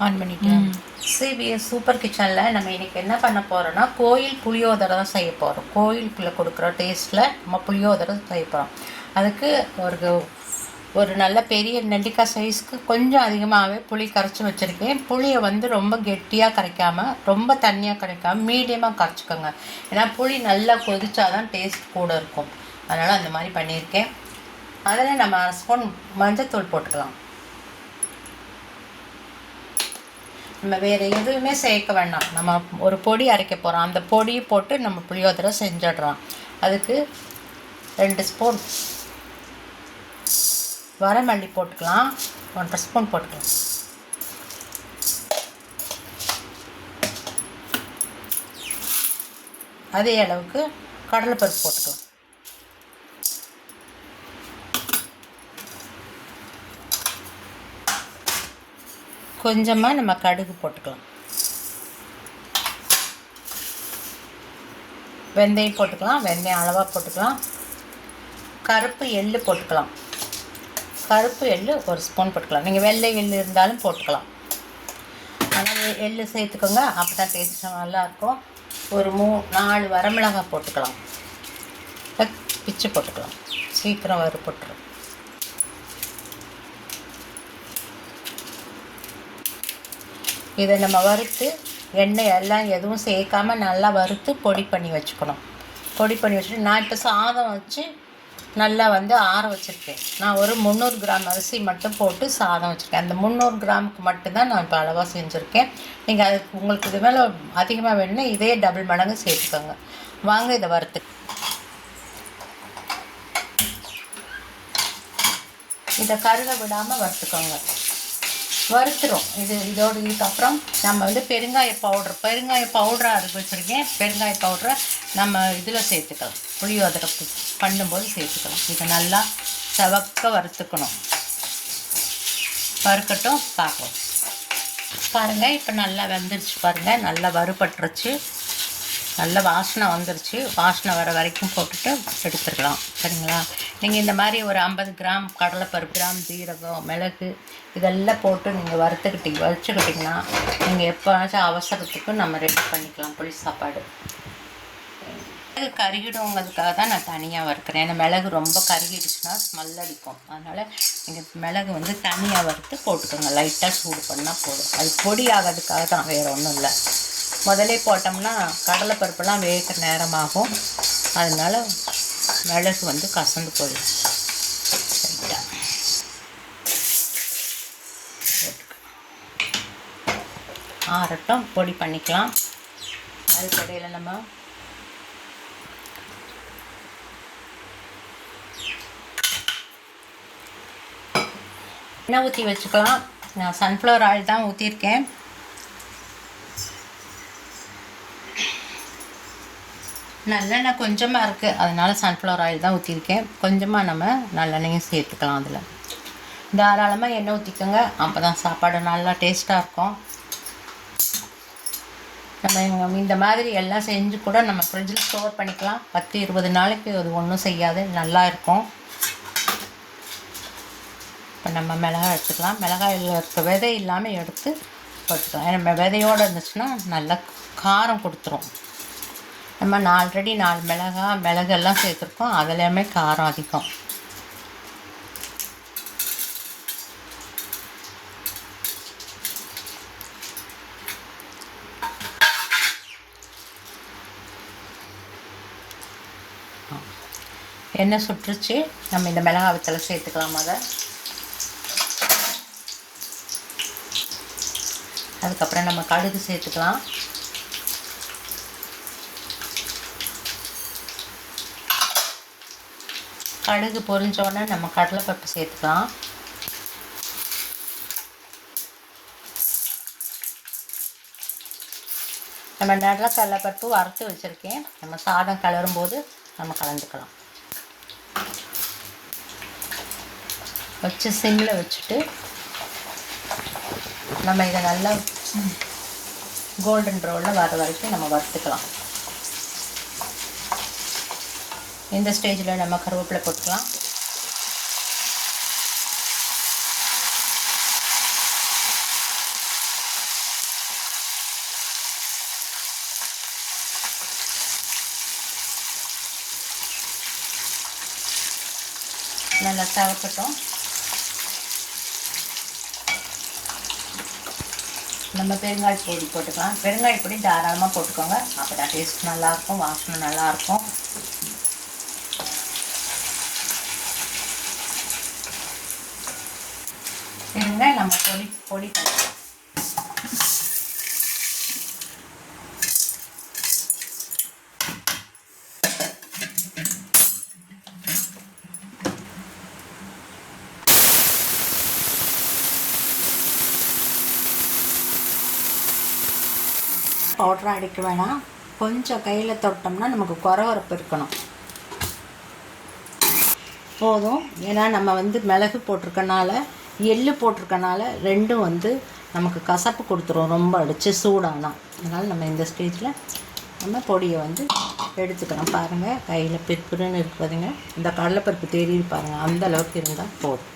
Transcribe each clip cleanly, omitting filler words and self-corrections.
On பண்ணிட்டேன். CBS super கிச்சனில் நம்ம இன்றைக்கி என்ன பண்ண போகிறோன்னா கோயில் புளியோதரை தான் செய்ய போகிறோம். கோயிலுக்குள்ளே கொடுக்குற டேஸ்ட்டில் நம்ம புளியோதரை செய்ய போகிறோம். அதுக்கு ஒரு நல்ல பெரிய நெல்லிக்காய் சைஸ்க்கு கொஞ்சம் அதிகமாகவே புளி கரைச்சி வச்சுருக்கேன். புளியை வந்து ரொம்ப கெட்டியாக கரைக்காமல் ரொம்ப தண்ணியாக கரைக்காமல் மீடியமாக கரைச்சிக்கோங்க. ஏன்னா புளி நல்லா கொதிச்சாதான் டேஸ்ட் கூட இருக்கும். அதனால் அந்த மாதிரி பண்ணியிருக்கேன். அதில் நம்ம 1 ஸ்பூன் மஞ்சத்தூள் போட்டுக்கலாம். நம்ம வேறு எதுவுமே சேர்க்க வேண்டாம். நம்ம ஒரு பொடி அரைக்க போகிறோம். அந்த பொடியை போட்டு நம்ம புளியோதரை செஞ்சிடுறோம். அதுக்கு 2 ஸ்பூன் வரமல்லி போட்டுக்கலாம். 1.5 ஸ்பூன் போட்டுக்கலாம். அதே அளவுக்கு கடலைப்பருப்பு போட்டுக்கலாம். கொஞ்சமாக நம்ம கடுகு போட்டுக்கலாம். வெந்தயம் போட்டுக்கலாம். வெந்தயம் அளவாக போட்டுக்கலாம். கருப்பு எள்ளு போட்டுக்கலாம். கருப்பு எள்ளு 1 ஸ்பூன் போட்டுக்கலாம். நீங்கள் வெள்ளை எள்ளு இருந்தாலும் போட்டுக்கலாம். ஆனால் எள்ளு சேர்த்துக்கோங்க, அப்போ தான் டேஸ்ட்டு நல்லாயிருக்கும். ஒரு 4 வரமிளகாய் போட்டுக்கலாம். பிச்சு போட்டுக்கலாம். சீக்கிரம் வறுபட்டுரும். இதை நம்ம வறுத்து எண்ணெய் எல்லாம் எதுவும் சேர்க்காமல் நல்லா வறுத்து பொடி பண்ணி வச்சுக்கணும். பொடி பண்ணி வச்சுட்டு நான் இப்போ சாதம் வச்சு நல்லா வந்து ஆற வச்சுருக்கேன். நான் ஒரு 300 கிராம் அரிசி மட்டும் போட்டு சாதம் வச்சுருக்கேன். அந்த 300 கிராமுக்கு மட்டும்தான் நான் இப்போ அளவாக செஞ்சுருக்கேன். நீங்கள் அதுக்கு உங்களுக்கு இது மேலே அதிகமாக வேணும்னா இதே டபுள் மடங்கு சேர்த்துக்கோங்க. வாங்க இதை வறுத்து இதை கருக விடாமல் வறுத்துக்கோங்க. வறுத்துரும். இதுக்கப்புறம் நம்ம வந்து பெருங்காய பவுடராக அதுக்கு வச்சுருக்கேன். பெருங்காய பவுடரை நம்ம இதில் சேர்த்துக்கலாம். புளியோதரை பண்ணும்போது சேர்த்துக்கலாம். இதை நல்லா செவக்க வறுத்துக்கணும். வறுக்கட்டும், பார்க்கலாம். பாருங்கள், இப்போ நல்லா வெந்துருச்சு. பாருங்கள், நல்லா வறுபட்டுருச்சு. நல்ல வாசனை வந்துருச்சு. வாசனை வர வரைக்கும் போட்டுட்டு எடுத்துக்கலாம். சரிங்களா? நீங்கள் இந்த மாதிரி ஒரு 50 கிராம் கடலைப்பருப்பு, கிராம் ஜீரகம், மிளகு இதெல்லாம் போட்டு நீங்கள் வச்சுக்கிட்டிங்கன்னா நீங்கள் எப்போனாச்சும் அவசரத்துக்கு நம்ம ரெடி பண்ணிக்கலாம் புளி சாப்பாடு. மிளகு கருகிடுங்கிறதுக்காக தான் நான் தனியாக வறுக்கிறேன். ஏன்னா மிளகு ரொம்ப கருகிடுச்சுன்னா ஸ்மெல் அடிக்கும். அதனால் நீங்கள் மிளகு வந்து தனியாக வறுத்து போட்டுக்கோங்க. லைட்டாக சூடு பண்ணால் போதும். அது பொடி ஆகிறதுக்காக தான், வேறு ஒன்றும் இல்லை. முதலே போட்டோம்னா கடலைப்பருப்புலாம் வேக நேரமாகும். அதனால் மிளகு வந்து கசந்து போயிடும். சரிங்களா? ஆறட்டும், பொடி பண்ணிக்கலாம். அதுக்கடையில் நம்ம எண்ணெய் ஊற்றி வச்சுக்கலாம். நான் சன்ஃப்ளவர் ஆயில் தான் ஊற்றிருக்கேன். நல்லெண்ணெய் கொஞ்சமாக இருக்குது, அதனால் சன்ஃப்ளவர் ஆயில் தான் ஊற்றிருக்கேன். கொஞ்சமாக நம்ம நல்லெண்ணெயும் சேர்த்துக்கலாம். அதில் தாராளமாக எண்ணெய் ஊற்றிக்கோங்க. அப்போ தான் சாப்பாடு நல்லா டேஸ்ட்டாக இருக்கும். நம்ம இந்த மாதிரி எல்லாம் செஞ்சு கூட நம்ம ஃப்ரிட்ஜில் ஸ்டோர் பண்ணிக்கலாம். 10-20 நாளைக்கு அது ஒன்றும் செய்யாது, நல்லா இருக்கும். இப்போ நம்ம மிளகாய் எடுத்துக்கலாம். மிளகாயில் இருக்க விதை இல்லாமல் எடுத்து போட்டுக்கலாம். நம்ம விதையோடு இருந்துச்சுன்னா நல்லா காரம் கொடுத்துரும். நம்ம ஆல்ரெடி 4 மிளகெல்லாம் சேர்த்துருக்கோம். அதுலேயுமே காரம் அதிகம். எண்ணெய் சுட்டுருச்சு. நம்ம இந்த மிளகாய் வத்தலை சேர்த்துக்கலாம். அதுக்கப்புறம் நம்ம கடுகு சேர்த்துக்கலாம். கடுகு பொரிஞ்சோடனே நம்ம கடலைப்பருப்பு சேர்த்துக்கலாம். நம்ம கடலைப்பருப்பு வறுத்து வச்சுருக்கேன். நம்ம சாதம் கிளறும்போது நம்ம கலந்துக்கலாம். வச்சு சிம்மில் வச்சுட்டு நம்ம இதை நல்லா கோல்டன் ப்ரௌனில் வர வரைக்கும் நம்ம வறுத்துக்கலாம். இந்த ஸ்டேஜில் நம்ம கருவேப்பிலை போட்டுக்கலாம். நல்லா செவக்கட்டும். நம்ம பெருங்காய பொடி போட்டுக்கலாம். பெருங்காய பொடி தாராளமாக போட்டுக்கோங்க, அப்போ தான் டேஸ்ட் நல்லாயிருக்கும், வாசனை நல்லாயிருக்கும். இருங்க, நம்ம பொடி பண்ணிக்கலாம். பவுடராக அடிக்க வேணாம், கொஞ்சம் கையில் தொட்டோம்னா நமக்கு குறவரப்பு இருக்கணும் போதும். ஏன்னா நம்ம வந்து மிளகு போட்டிருக்கனால எள்ளு போட்டிருக்கனால ரெண்டும் வந்து நமக்கு கசப்பு கொடுத்துரும் ரொம்ப அடித்து சூடானா. அதனால் நம்ம இந்த ஸ்டேஜில் நம்ம பொடியை வந்து எடுத்துக்கலாம். பாருங்கள், கையில் பிற்புன்னு இருக்குதுங்க. இந்த கடலைப்பருப்பு தெரியுது பாருங்கள், அந்த அளவுக்கு இருந்தால் போதும்.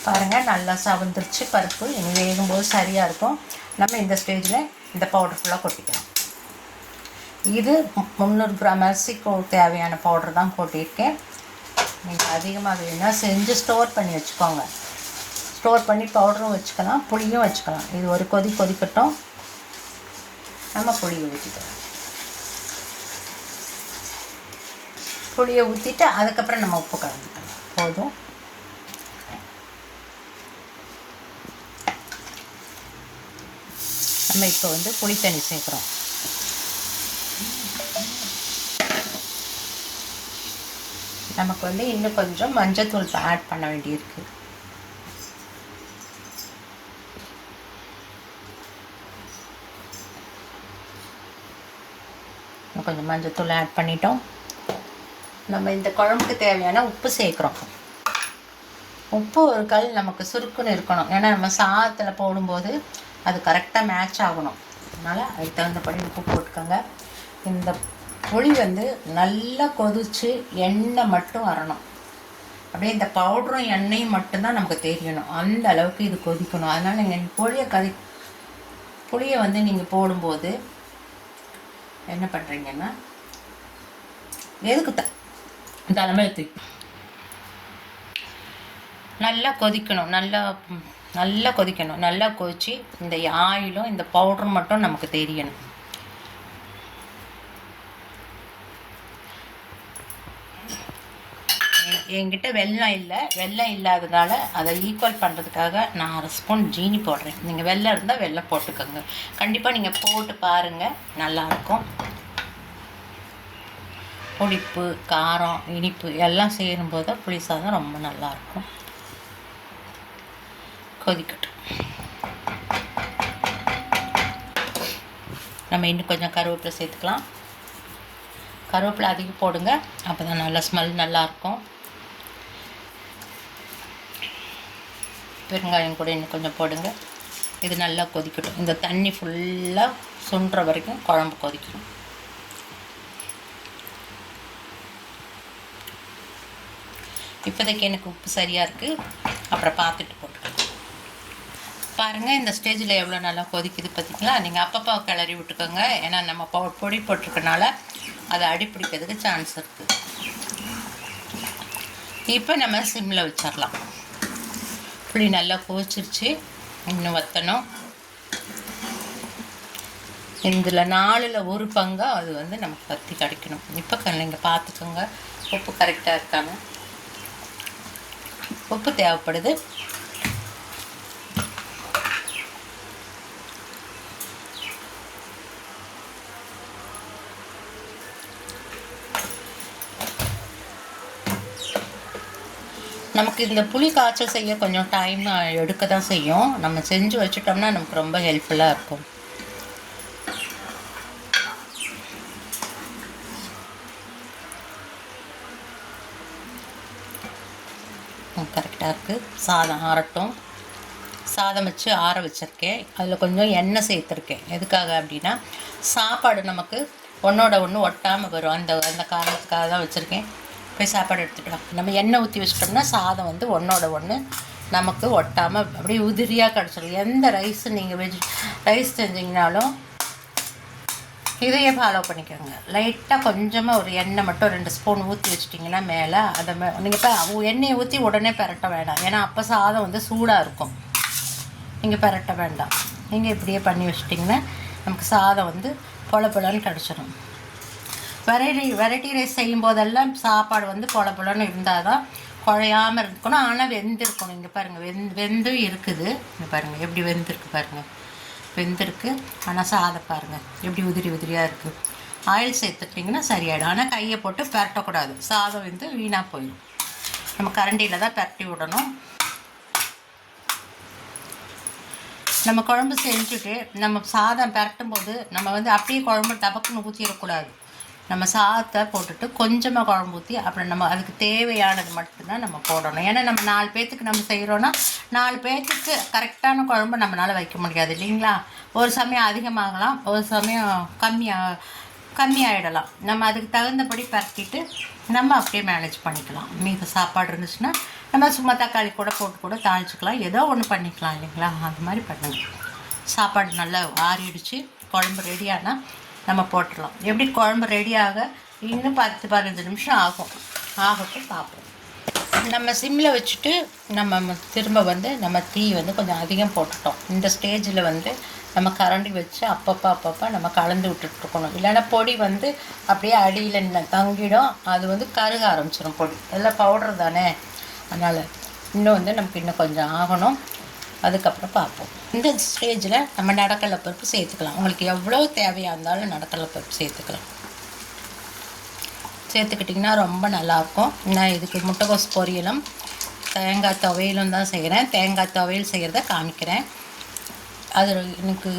பாருங்கள், நல்லா சவந்துருச்சு பருப்பு. இனி வேகும்போது சரியாக இருக்கும். நம்ம இந்த ஸ்டேஜில் இந்த பவுடர் ஃபுல்லாக கொட்டிக்கலாம். இது 300 கிராம் அரிசிக்கு தேவையான பவுடர் தான் கொட்டியிருக்கேன். நீங்கள் அதிகமாக வேணும்னா செஞ்சு ஸ்டோர் பண்ணி வச்சுக்கோங்க. ஸ்டோர் பண்ணி பவுடரும் வச்சுக்கலாம், புளியும் வச்சுக்கலாம். இது ஒரு கொதிக்கட்டும். நம்ம புளியை ஊற்றிக்கலாம். புளியை ஊற்றிட்டு அதுக்கப்புறம் நம்ம உப்பு கலந்துக்கலாம். போதும். நம்ம இப்போ வந்து புளி தண்ணி சேர்க்குறோம். நமக்கு வந்து இன்னும் கொஞ்சம் மஞ்சத்தூள் ஆட் பண்ண வேண்டியிருக்கு. கொஞ்சம் மஞ்சத்தூள் ஆட் பண்ணிட்டோம். நம்ம இந்த குழம்புக்கு தேவையான உப்பு சேர்க்குறோம். உப்பு ஒரு கல் நமக்கு சுருக்குன்னு இருக்கணும், ஏன்னா நம்ம சாதத்தில் போடும்போது அது கரெக்டாக மேட்ச் ஆகணும். அதனால் அதுக்கு தகுந்தபடி உப்பு போட்டுக்கோங்க. இந்த புளி வந்து நல்லா கொதித்து எண்ணெய் மட்டும் வரணும். அப்படியே இந்த பவுடரும் எண்ணெயும் மட்டும்தான் நமக்கு தெரியணும். அந்த அளவுக்கு இது கொதிக்கணும். அதனால் நீங்கள் புளியை வந்து நீங்கள் போடும்போது என்ன பண்ணுறீங்கன்னா, எதுக்கு தலைமையை தூக்கி நல்லா கொதிக்கணும். நல்லா கொதிக்கணும். நல்லா கொதித்து இந்த ஆயிலும் இந்த பவுடரும் மட்டும் நமக்கு தெரியணும். என்கிட்ட வெல்லம் இல்லாததால் அதை ஈக்குவல் பண்ணுறதுக்காக நான் 1 ஸ்பூன் ஜீனி போடுறேன். நீங்கள் வெல்லம் இருந்தால் வெல்லம் போட்டுக்கோங்க. கண்டிப்பாக நீங்கள் போட்டு பாருங்கள், நல்லாயிருக்கும். புளிப்பு, காரம், இனிப்பு எல்லாம் சேரும்போது புளி சாதம் ரொம்ப நல்லாயிருக்கும். கொதிக்கட்டும். நம்ம இன்னும் கொஞ்சம் கருவேப்பிலை சேர்த்துக்கலாம். கருவேப்பிலை அதிகம் போடுங்க, அப்போ தான் நல்லா ஸ்மெல் நல்லாயிருக்கும். பெருங்காயம் கூட இன்னும் கொஞ்சம் போடுங்க. இது நல்லா கொதிக்கட்டும். இந்த தண்ணி ஃபுல்லாக சுண்டுற வரைக்கும் குழம்பு கொதிக்கணும். இப்போதைக்கு எனக்கு உப்பு சரியாக இருக்குது, அப்புறம் பார்த்துட்டு போட்டுக்கலாம். பாருங்கள், இந்த ஸ்டேஜில் எவ்வளோ நல்லா கொதிக்குது பார்த்திங்களா. நீங்கள் அப்பப்போ கிளறி விட்டுக்கோங்க, ஏன்னா நம்ம பொடி போட்டிருக்கனால அதை அடிப்பிடிக்கிறதுக்கு சான்ஸ் இருக்குது. இப்போ நம்ம சிம்மில் வச்சிடலாம். புளி நல்லா கொதிச்சிருச்சு, இன்னும் வற்றணும். இதில் 4ல் 1 பங்காக அது வந்து நமக்கு வற்றி கிடைக்கணும். இப்போ நீங்கள் பார்த்துக்கோங்க உப்பு கரெக்டாக இருக்கான்னு. உப்பு தேவைப்படுது. நமக்கு இந்த புளி காய்ச்சல் செய்ய கொஞ்சம் டைம் எடுக்க தான் செய்யும். நம்ம செஞ்சு வச்சுட்டோம்னா நமக்கு ரொம்ப ஹெல்ப்ஃபுல்லாக இருக்கும். கரெக்டாக இருக்குது. சாதம் ஆறட்டும். சாதம் வச்சு ஆற வச்சுருக்கேன். அதில் கொஞ்சம் எண்ணெய் சேர்த்துருக்கேன். எதுக்காக அப்படின்னா, சாப்பாடு நமக்கு ஒன்றோட ஒன்று ஒட்டாமல் வரும். அந்த காரணத்துக்காக தான் வச்சுருக்கேன். போய் சாப்பாடு எடுத்துக்கலாம். நம்ம எண்ணெய் ஊற்றி வச்சிட்டோம்னா சாதம் வந்து ஒன்றோட ஒன்று நமக்கு ஒட்டாமல் அப்படியே உதிரியாக கிடச்சிடும். எந்த ரைஸ் நீங்கள் ரைஸ் செஞ்சிங்கனாலும் இதையே ஃபாலோ பண்ணிக்கோங்க. லைட்டாக கொஞ்சமாக ஒரு எண்ணெய் மட்டும் 2 ஸ்பூன் ஊற்றி வச்சிட்டிங்கன்னா மேலே அதை நீங்கள் இப்போ எண்ணெயை ஊற்றி உடனே பெரட்ட வேண்டாம். ஏன்னா அப்போ சாதம் வந்து சூடாக இருக்கும். நீங்கள் பெரட்ட வேண்டாம். நீங்கள் இப்படியே பண்ணி வச்சிட்டிங்கன்னா நமக்கு சாதம் வந்து பொல பொலன்னு கிடச்சிடும். வெரைட்டி ரைஸ் செய்யும் போதெல்லாம் சாப்பாடு வந்து பொல பொலன்னு இருந்தால் தான் குழையாமல் இருக்கணும். ஆனால் வெந்திருக்கணும். இங்கே பாருங்கள் வெந்தும் இருக்குது. இங்கே பாருங்கள் எப்படி வெந்திருக்கு பாருங்கள். வெந்திருக்கு. ஆனால் சாதம் பாருங்கள் எப்படி உதிரியாக இருக்குது. ஆயில் சேர்த்துட்டிங்கன்னா சரியாயிடும். ஆனால் கையை போட்டு பெரட்டக்கூடாது. சாதம் வந்து வீணாக போயிடும். நம்ம கரண்டியில் தான் பெரட்டி விடணும். நம்ம குழம்பு செஞ்சுட்டு நம்ம சாதம் பெரட்டும் போது நம்ம வந்து அப்படியே குழம்பு டபக்குன்னு ஊற்றிடக்கூடாது. நம்ம சாதத்தை போட்டுட்டு கொஞ்சமாக குழம்பு ஊற்றி அப்புறம் நம்ம அதுக்கு தேவையானது மட்டும்தான் நம்ம போடணும். ஏன்னா நம்ம 4 பேர்த்துக்கு நம்ம செய்கிறோன்னா 4 பேர்த்துக்கு கரெக்டான குழம்பு நம்மளால் வைக்க முடியாது இல்லைங்களா. ஒரு சமயம் அதிகமாகலாம், ஒரு சமயம் கம்மியாகிடலாம். நம்ம அதுக்கு தகுந்தபடி பரட்டிட்டு நம்ம அப்படியே மேனேஜ் பண்ணிக்கலாம். மீது சாப்பாடு இருந்துச்சுன்னா நம்ம சும்மா தக்காளி கூட தாளிச்சிக்கலாம். ஏதோ ஒன்று பண்ணிக்கலாம் இல்லைங்களா. அந்த மாதிரி பண்ணுங்க. சாப்பாடு நல்லா ஆறிடுச்சு. குழம்பு ரெடியானால் நம்ம போட்டுடலாம். எப்படி குழம்பு ரெடியாக இன்னும் 10-15 நிமிஷம் ஆகட்டும் பார்ப்போம். நம்ம சிம்மில் வச்சுட்டு நம்ம திரும்ப வந்து நம்ம தீ வந்து கொஞ்சம் அதிகம் போட்டுட்டோம். இந்த ஸ்டேஜில் வந்து நம்ம கரண்டி வச்சு அப்பப்போ நம்ம கலந்து விட்டுட்ருக்கணும். இல்லைன்னா பொடி வந்து அப்படியே அடியில் தங்கிடும். அது வந்து கருக ஆரம்பிச்சிடும். பொடி எல்லாம் பவுடர் தானே. அதனால் இன்னும் வந்து நமக்கு இன்னும் கொஞ்சம் ஆகணும். அதுக்கப்புறம் பார்ப்போம். இந்த ஸ்டேஜில் நம்ம நடக்கடலை பருப்பு சேர்த்துக்கலாம். உங்களுக்கு எவ்வளோ தேவையாக இருந்தாலும் நடக்கடலை பருப்பு சேர்த்துக்கலாம். சேர்த்துக்கிட்டிங்கன்னா ரொம்ப நல்லாயிருக்கும். நான் இதுக்கு முட்டைகோஸ் பொரியலும் தேங்காய் துவையலும் தான் செய்கிறேன். தேங்காய் துவையல் செய்கிறத காமிக்கிறேன். அது எனக்கு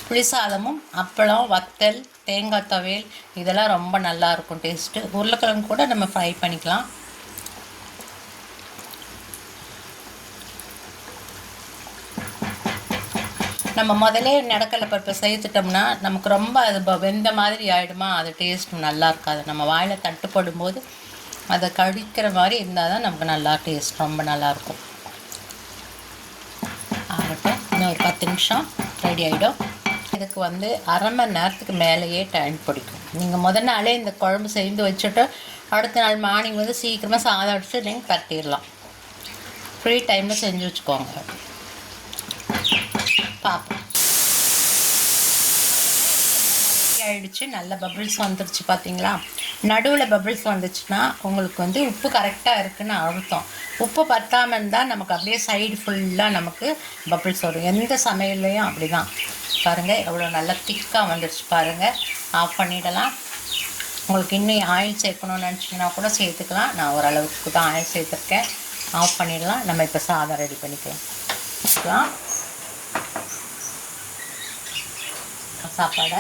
புளிசாதமும் அப்பளம் வத்தல் தேங்காய் துவையல் இதெல்லாம் ரொம்ப நல்லாயிருக்கும் டேஸ்ட்டு. உருளைக்கிழங்கு கூட நம்ம ஃப்ரை பண்ணிக்கலாம். நம்ம முதலே நடக்கடலை பருப்பை சேர்த்துட்டோம்னா நமக்கு ரொம்ப அது வெந்த மாதிரி ஆகிடுமா. அது டேஸ்ட் நல்லா இருக்காது. நம்ம வாயில் தட்டுப்படும் போது அதை கடிக்கிற மாதிரி இருந்தால் தான் நமக்கு நல்லா டேஸ்ட் ரொம்ப நல்லாயிருக்கும். ஆகட்டும். இன்னும் ஒரு 10 நிமிஷம் ரெடி ஆகிடும். இதுக்கு வந்து அரை மணி நேரத்துக்கு மேலேயே டைம் பிடிக்கும். நீங்கள் முதல் நாளே இந்த குழம்பு செய்து வச்சுட்டு அடுத்த நாள் மார்னிங் வந்து சீக்கிரமாக சாதம் அடிச்சு நீங்கள் பரட்டிடலாம். ஃப்ரீ டைமில் செஞ்சு வச்சுக்கோங்க. பார்ப்போம். ஆயிடுச்சு. நல்ல பபிள்ஸ் வந்துடுச்சு பார்த்தீங்களா. நடுவில் பபிள்ஸ் வந்துச்சுன்னா உங்களுக்கு வந்து உப்பு கரெக்டாக இருக்குதுன்னு அழுத்தம். உப்பு பத்தாமல் இருந்தால் நமக்கு அப்படியே சைடு ஃபுல்லாக நமக்கு பபிள்ஸ் வரும். எந்த சமையல்லையும் அப்படி தான். பாருங்கள் எவ்வளோ நல்லா திக்காக வந்துடுச்சு பாருங்கள். ஆஃப் பண்ணிடலாம். உங்களுக்கு இன்னும் ஆயில் சேர்க்கணும்னு நினச்சிங்கன்னா கூட சேர்த்துக்கலாம். நான் ஓரளவுக்கு தான் ஆயில் சேர்த்துருக்கேன். ஆஃப் பண்ணிடலாம். நம்ம இப்போ சாதம் ரெடி பண்ணிக்கலாம். சாப்பாடை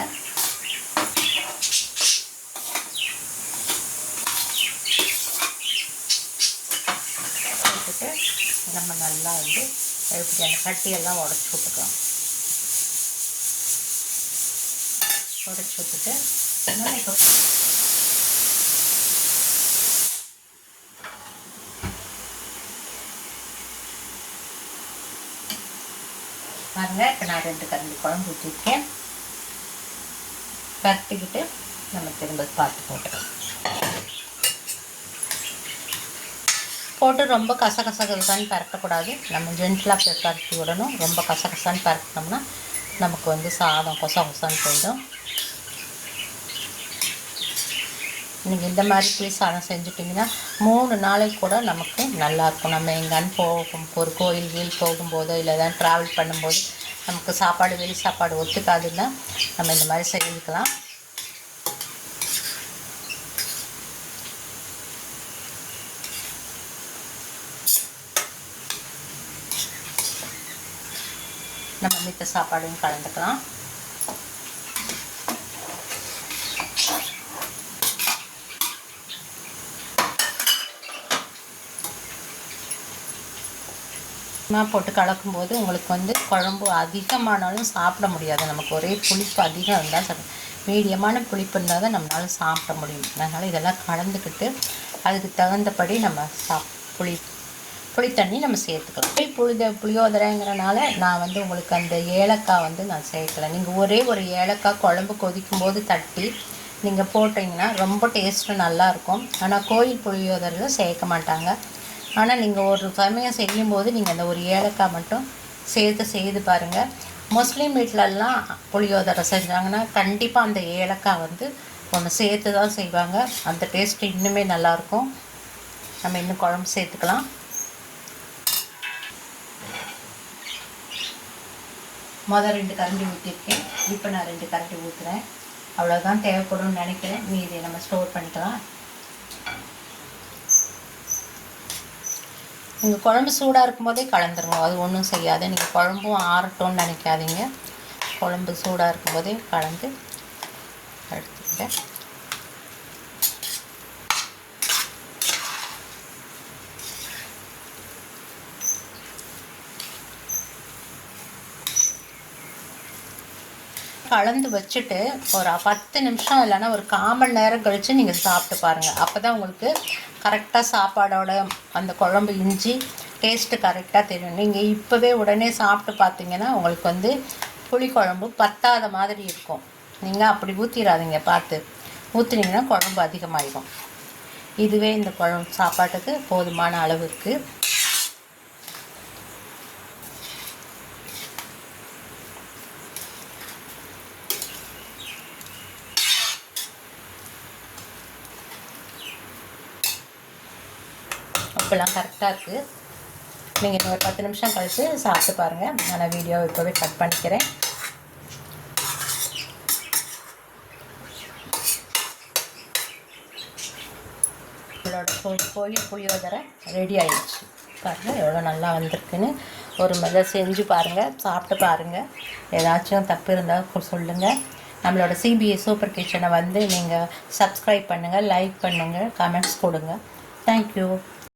போட்டுட்டு நம்ம நல்லா வந்து எப்படி அந்த கட்டியெல்லாம் உடச்சி விட்டுக்கலாம். உடச்சி விட்டுட்டு நம்ம இப்போ பாருங்கள். இப்போ நான் 2 கரண்டி குழம்பு ஊற்றிருக்கேன். பரட்டிக்கிட்டு நம்ம திரும்ப பார்த்து போட்டு ரொம்ப கசகசன்னு பரட்டக்கூடாது. நம்ம ஜென்டிலாக பரட்டி விடணும். ரொம்ப கசகசான்னு பரட்டினோம்னா நமக்கு வந்து சாதம் கொசன்னு போயிடும். நீங்கள் இந்த மாதிரி புளி சாதம் செஞ்சுட்டிங்கன்னா 3 நாளைக்கு கூட நமக்கு நல்லாயிருக்கும். நம்ம எங்கேன்னு ஒரு கோயில் போகும்போதோ இல்லை ஏதாவது ட்ராவல் பண்ணும்போது நமக்கு சாப்பாடு வெளி சாப்பாடு ஒத்துக்காதுன்னா நம்ம இந்த மாதிரி செஞ்சுக்கலாம். நம்ம மித்த சாப்பாடும் கலந்துக்கலாம். போட்டு கலக்கும்போது உங்களுக்கு வந்து குழம்பு அதிகமானாலும் சாப்பிட முடியாது. நமக்கு ஒரே புளிப்பு அதிகம் இருந்தால் சாப்பிடும். மீடியமான புளிப்பு இருந்தால் தான் நம்மளால் சாப்பிட முடியும். அதனால் இதெல்லாம் கலந்துக்கிட்டு அதுக்கு தகுந்தபடி நம்ம புளி புளி தண்ணி நம்ம சேர்த்துக்கலாம். புளியோதரைங்கிறனால நான் வந்து உங்களுக்கு அந்த ஏலக்காய் வந்து நான் சேர்க்கலை. நீங்கள் ஒரே ஒரு ஏலக்காய் குழம்பு கொதிக்கும்போது தட்டி நீங்கள் போட்டிங்கன்னா ரொம்ப டேஸ்ட்டு நல்லாயிருக்கும். ஆனால் கோயில் புளியோதரையில் சேர்க்க மாட்டாங்க. ஆனால் நீங்கள் ஒரு சமயம் செய்யும்போது நீங்கள் அந்த ஒரு ஏலக்காய் மட்டும் செய்து பாருங்கள். முஸ்லீம் வீட்டிலலாம் புளியோதரை செஞ்சாங்கன்னா கண்டிப்பாக அந்த ஏலக்காய் வந்து ஒன்று சேர்த்து தான் செய்வாங்க. அந்த டேஸ்ட்டு இன்னுமே நல்லாயிருக்கும். நம்ம இன்னும் குழம்பு சேர்த்துக்கலாம். மொதல் 2 கரண்டி ஊற்றிருக்கேன். இப்போ நான் 2 கரண்டி ஊற்றுறேன். அவ்வளோதான் தேவைப்படும்னு நினைக்கிறேன். மீதியை நம்ம ஸ்டோர் பண்ணிக்கலாம். நீங்கள் குழம்பு சூடாக இருக்கும் போதே கலந்துருங்க. அது ஒன்றும் செய்யாது. நீங்கள் குழம்பும் ஆறட்டும்னு நினைக்காதீங்க. குழம்பு சூடாக இருக்கும் போதே கலந்து எடுத்துங்க. கலந்து வச்சுட்டு ஒரு 10 நிமிஷம் இல்லைன்னா ஒரு 1/4 மணி நேரம் கழித்து நீங்கள் சாப்பிட்டு பாருங்கள். அப்போ தான் உங்களுக்கு கரெக்டாக சாப்பாடோட அந்த குழம்பு இஞ்சி டேஸ்ட்டு கரெக்டாக தெரியும். நீங்கள் இப்போவே உடனே சாப்பிட்டு பார்த்தீங்கன்னா உங்களுக்கு வந்து புளிக்குழம்பு பத்தாத மாதிரி இருக்கும். நீங்கள் அப்படி ஊற்றிடாதீங்க. பார்த்து ஊற்றினீங்கன்னா குழம்பு அதிகமாகிடும். இதுவே இந்த குழம்பு சாப்பாட்டுக்கு போதுமான அளவு இருக்குது. இப்போலாம் கரெக்டாக இருக்குது. நீங்கள் இன்னும் ஒரு 10 நிமிஷம் கழித்து சாப்பிட்டு பாருங்கள். நான் வீடியோ இப்போவே கட் பண்ணிக்கிறேன். உங்களோட கோயில் புளியோதரை ரெடி ஆகிடுச்சு. பாருங்கள் எவ்வளோ நல்லா வந்திருக்குன்னு. ஒரு முறை செஞ்சு பாருங்கள், சாப்பிட்டு பாருங்கள். ஏதாச்சும் தப்பு இருந்தால் சொல்லுங்கள். நம்மளோட CBA சூப்பர் கிச்சனை வந்து நீங்கள் சப்ஸ்கிரைப் பண்ணுங்கள், லைக் பண்ணுங்கள், கமெண்ட்ஸ் கொடுங்க. தேங்க்யூ.